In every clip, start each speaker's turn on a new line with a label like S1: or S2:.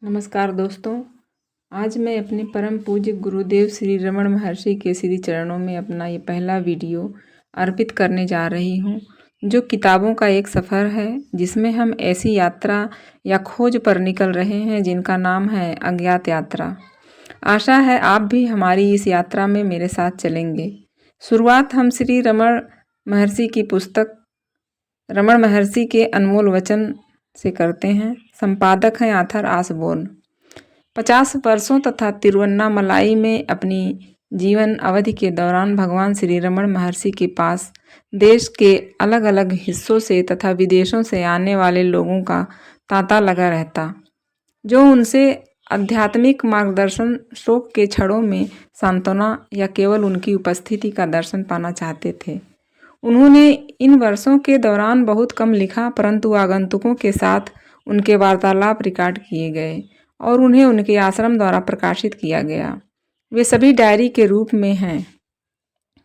S1: नमस्कार दोस्तों। आज मैं अपने परम पूज्य गुरुदेव श्री रमण महर्षि के श्री चरणों में अपना ये पहला वीडियो अर्पित करने जा रही हूँ, जो किताबों का एक सफ़र है जिसमें हम ऐसी यात्रा या खोज पर निकल रहे हैं जिनका नाम है अज्ञात यात्रा। आशा है आप भी हमारी इस यात्रा में मेरे साथ चलेंगे। शुरुआत हम श्री रमण महर्षि की पुस्तक रमण महर्षि के अनमोल वचन से करते हैं। संपादक हैं आर्थर ऑसबोर्न। 50 वर्षों तथा तिरुवन्नामलाई में अपनी जीवन अवधि के दौरान भगवान श्री रमण महर्षि के पास देश के अलग अलग हिस्सों से तथा विदेशों से आने वाले लोगों का तांता लगा रहता, जो उनसे आध्यात्मिक मार्गदर्शन, शोक के क्षणों में सांत्वना या केवल उनकी उपस्थिति का दर्शन पाना चाहते थे। उन्होंने इन वर्षों के दौरान बहुत कम लिखा, परंतु आगंतुकों के साथ उनके वार्तालाप रिकॉर्ड किए गए और उन्हें उनके आश्रम द्वारा प्रकाशित किया गया। वे सभी डायरी के रूप में हैं,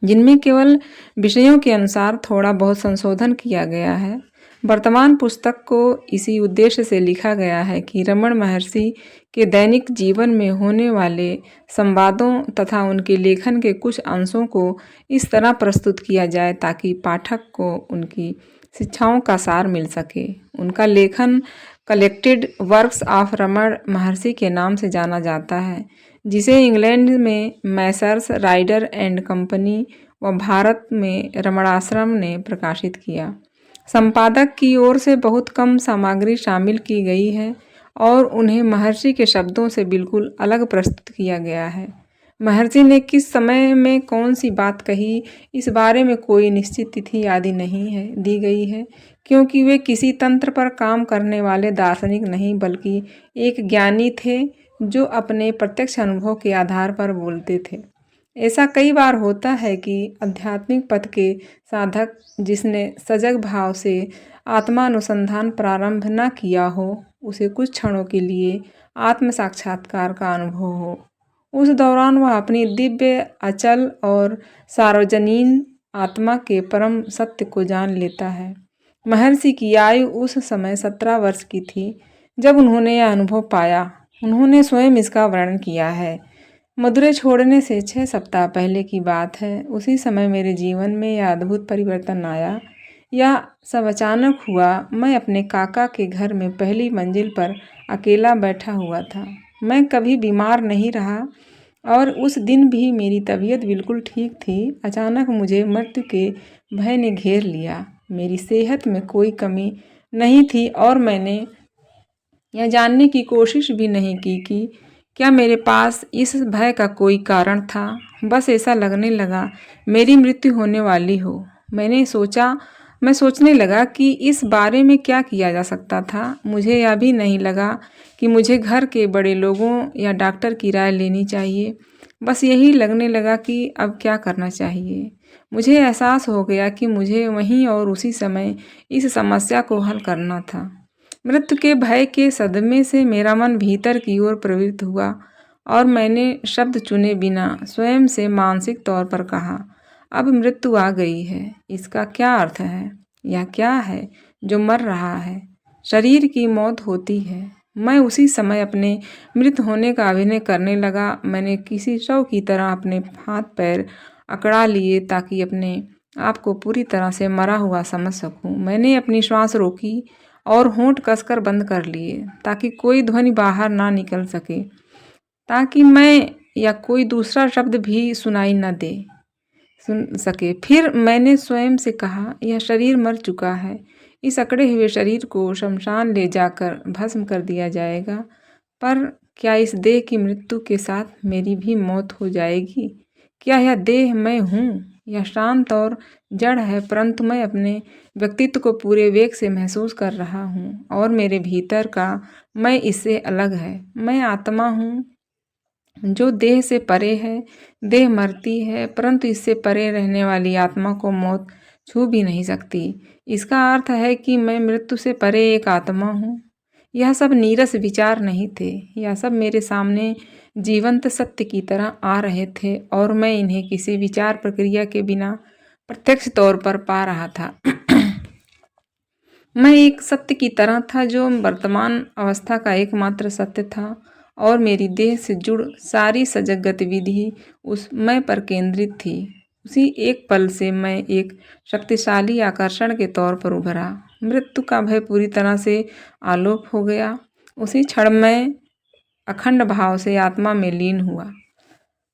S1: जिनमें केवल विषयों के अनुसार थोड़ा बहुत संशोधन किया गया है। वर्तमान पुस्तक को इसी उद्देश्य से लिखा गया है कि रमण महर्षि के दैनिक जीवन में होने वाले संवादों तथा उनके लेखन के कुछ अंशों को इस तरह प्रस्तुत किया जाए ताकि पाठक को उनकी शिक्षाओं का सार मिल सके। उनका लेखन कलेक्टेड वर्क्स ऑफ रमण महर्षि के नाम से जाना जाता है, जिसे इंग्लैंड में मैसर्स राइडर एंड कंपनी व भारत में रमणाश्रम ने प्रकाशित किया। संपादक की ओर से बहुत कम सामग्री शामिल की गई है और उन्हें महर्षि के शब्दों से बिल्कुल अलग प्रस्तुत किया गया है। महर्षि ने किस समय में कौन सी बात कही, इस बारे में कोई निश्चित तिथि आदि नहीं है दी गई है, क्योंकि वे किसी तंत्र पर काम करने वाले दार्शनिक नहीं बल्कि एक ज्ञानी थे जो अपने प्रत्यक्ष अनुभव के आधार पर बोलते थे। ऐसा कई बार होता है कि आध्यात्मिक पथ के साधक, जिसने सजग भाव से आत्मानुसंधान प्रारंभ न किया हो, उसे कुछ क्षणों के लिए आत्म साक्षात्कार का अनुभव हो। उस दौरान वह अपनी दिव्य, अचल और सार्वजनीन आत्मा के परम सत्य को जान लेता है। महर्षि की आयु उस समय 17 वर्ष की थी जब उन्होंने यह अनुभव पाया। उन्होंने स्वयं इसका वर्णन किया है। मदुरै छोड़ने से 6 सप्ताह पहले की बात है। उसी समय मेरे जीवन में यह अद्भुत परिवर्तन आया। यह सब अचानक हुआ। मैं अपने काका के घर में पहली मंजिल पर अकेला बैठा हुआ था। मैं कभी बीमार नहीं रहा और उस दिन भी मेरी तबीयत बिल्कुल ठीक थी। अचानक मुझे मृत्यु के भय ने घेर लिया। मेरी सेहत में कोई कमी नहीं थी और मैंने यह जानने की कोशिश भी नहीं की कि क्या मेरे पास इस भय का कोई कारण था। बस ऐसा लगने लगा मेरी मृत्यु होने वाली हो। मैं सोचने लगा कि इस बारे में क्या किया जा सकता था। मुझे यह भी नहीं लगा कि मुझे घर के बड़े लोगों या डॉक्टर की राय लेनी चाहिए। बस यही लगने लगा कि अब क्या करना चाहिए। मुझे एहसास हो गया कि मुझे वहीं और उसी समय इस समस्या को हल करना था। मृत्यु के भय के सदमे से मेरा मन भीतर की ओर प्रवृत्त हुआ और मैंने शब्द चुने बिना स्वयं से मानसिक तौर पर कहा, अब मृत्यु आ गई है। इसका क्या अर्थ है? यह क्या है जो मर रहा है? शरीर की मौत होती है। मैं उसी समय अपने मृत होने का अभिनय करने लगा। मैंने किसी शव की तरह अपने हाथ पैर अकड़ा लिए ताकि अपने आप को पूरी तरह से मरा हुआ समझ सकूं। मैंने अपनी श्वास रोकी और होंठ कसकर बंद कर लिए ताकि कोई ध्वनि बाहर ना निकल सके, ताकि मैं या कोई दूसरा शब्द भी सुनाई न सुन सके। फिर मैंने स्वयं से कहा, यह शरीर मर चुका है। इस अकड़े हुए शरीर को शमशान ले जाकर भस्म कर दिया जाएगा। पर क्या इस देह की मृत्यु के साथ मेरी भी मौत हो जाएगी? क्या यह देह मैं हूँ? यह शांत और जड़ है, परंतु मैं अपने व्यक्तित्व को पूरे वेग से महसूस कर रहा हूँ और मेरे भीतर का मैं इससे अलग है। मैं आत्मा हूँ जो देह से परे है। देह मरती है, परंतु इससे परे रहने वाली आत्मा को मौत छू भी नहीं सकती। इसका अर्थ है कि मैं मृत्यु से परे एक आत्मा हूँ। यह सब नीरस विचार नहीं थे। यह सब मेरे सामने जीवंत सत्य की तरह आ रहे थे और मैं इन्हें किसी विचार प्रक्रिया के बिना प्रत्यक्ष तौर पर पा रहा था। मैं एक सत्य की तरह था जो वर्तमान अवस्था का एकमात्र सत्य था और मेरी देह से जुड़ सारी सजग गतिविधि उस मैं पर केंद्रित थी। उसी एक पल से मैं एक शक्तिशाली आकर्षण के तौर पर उभरा। मृत्यु का भय पूरी तरह से आलोप हो गया। उसी क्षण मैं अखंड भाव से आत्मा में लीन हुआ।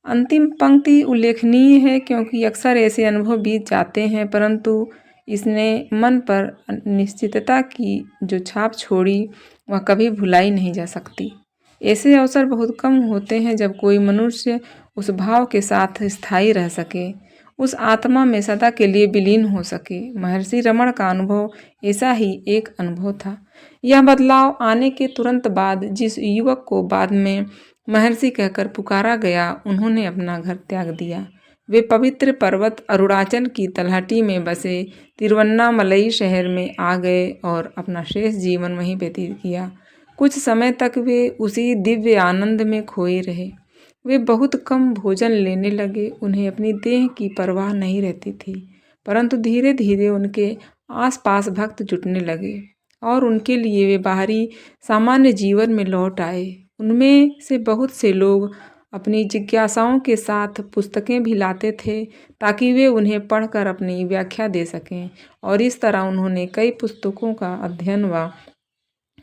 S1: अंतिम पंक्ति उल्लेखनीय है क्योंकि अक्सर ऐसे अनुभव बीत जाते हैं, परंतु इसने मन पर निश्चितता की जो छाप छोड़ी वह कभी भुलाई नहीं जा सकती। ऐसे अवसर बहुत कम होते हैं जब कोई मनुष्य उस भाव के साथ स्थायी रह सके, उस आत्मा में सदा के लिए विलीन हो सके। महर्षि रमण का अनुभव ऐसा ही एक अनुभव था। यह बदलाव आने के तुरंत बाद जिस युवक को बाद में महर्षि कहकर पुकारा गया, उन्होंने अपना घर त्याग दिया। वे पवित्र पर्वत अरुणाचल की तलहटी में बसे तिरुवन्नामलई शहर में आ गए और अपना शेष जीवन वहीं व्यतीत किया। कुछ समय तक वे उसी दिव्य आनंद में खोए रहे। वे बहुत कम भोजन लेने लगे, उन्हें अपनी देह की परवाह नहीं रहती थी, परंतु धीरे धीरे उनके आसपास भक्त जुटने लगे और उनके लिए वे बाहरी सामान्य जीवन में लौट आए। उनमें से बहुत से लोग अपनी जिज्ञासाओं के साथ पुस्तकें भी लाते थे ताकि वे उन्हें पढ़कर अपनी व्याख्या दे सकें, और इस तरह उन्होंने कई पुस्तकों का अध्ययन व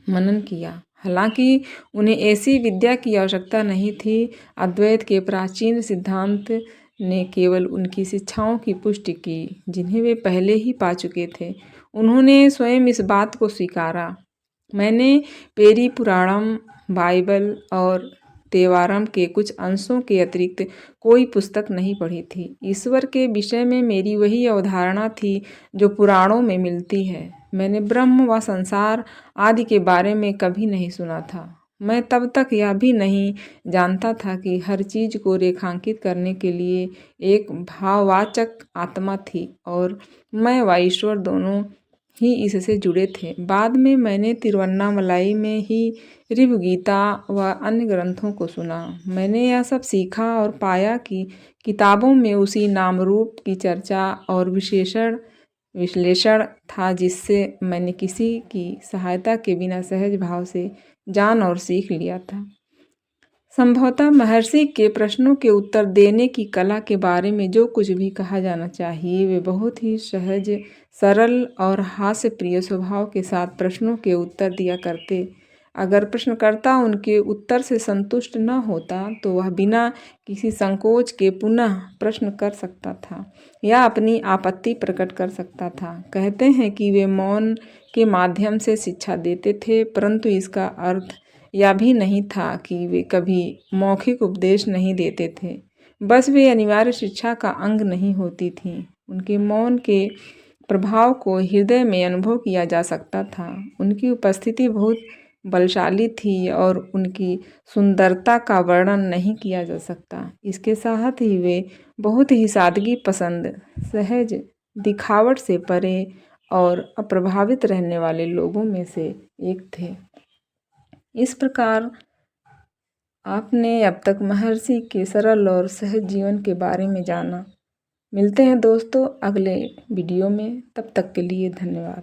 S1: मनन किया। हालांकि उन्हें ऐसी विद्या की आवश्यकता नहीं थी। अद्वैत के प्राचीन सिद्धांत ने केवल उनकी शिक्षाओं की पुष्टि की जिन्हें वे पहले ही पा चुके थे। उन्होंने स्वयं इस बात को स्वीकारा। मैंने पेरी पुराणम, बाइबल और देवारम के कुछ अंशों के अतिरिक्त कोई पुस्तक नहीं पढ़ी थी। ईश्वर के विषय में मेरी वही अवधारणा थी जो पुराणों में मिलती है। मैंने ब्रह्म व संसार आदि के बारे में कभी नहीं सुना था। मैं तब तक यह भी नहीं जानता था कि हर चीज को रेखांकित करने के लिए एक भाववाचक आत्मा थी और मैं व ईश्वर दोनों ही इससे जुड़े थे। बाद में मैंने तिरुवन्नामलाई में ही ऋभु गीता व अन्य ग्रंथों को सुना। मैंने यह सब सीखा और पाया कि किताबों में उसी नाम रूप की चर्चा और विश्लेषण था जिससे मैंने किसी की सहायता के बिना सहज भाव से जान और सीख लिया था। संभवतः महर्षि के प्रश्नों के उत्तर देने की कला के बारे में जो कुछ भी कहा जाना चाहिए, वे बहुत ही सहज, सरल और हास्यप्रिय स्वभाव के साथ प्रश्नों के उत्तर दिया करते। अगर प्रश्नकर्ता उनके उत्तर से संतुष्ट न होता तो वह बिना किसी संकोच के पुनः प्रश्न कर सकता था या अपनी आपत्ति प्रकट कर सकता था। कहते हैं कि वे मौन के माध्यम से शिक्षा देते थे, परंतु इसका अर्थ यह भी नहीं था कि वे कभी मौखिक उपदेश नहीं देते थे। बस वे अनिवार्य शिक्षा का अंग नहीं होती थीं। उनके मौन के प्रभाव को हृदय में अनुभव किया जा सकता था। उनकी उपस्थिति बहुत बलशाली थी और उनकी सुंदरता का वर्णन नहीं किया जा सकता। इसके साथ ही वे बहुत ही सादगी पसंद, सहज, दिखावट से परे और अप्रभावित रहने वाले लोगों में से एक थे। इस प्रकार आपने अब तक महर्षि के सरल और सहज जीवन के बारे में जाना। मिलते हैं दोस्तों अगले वीडियो में, तब तक के लिए धन्यवाद।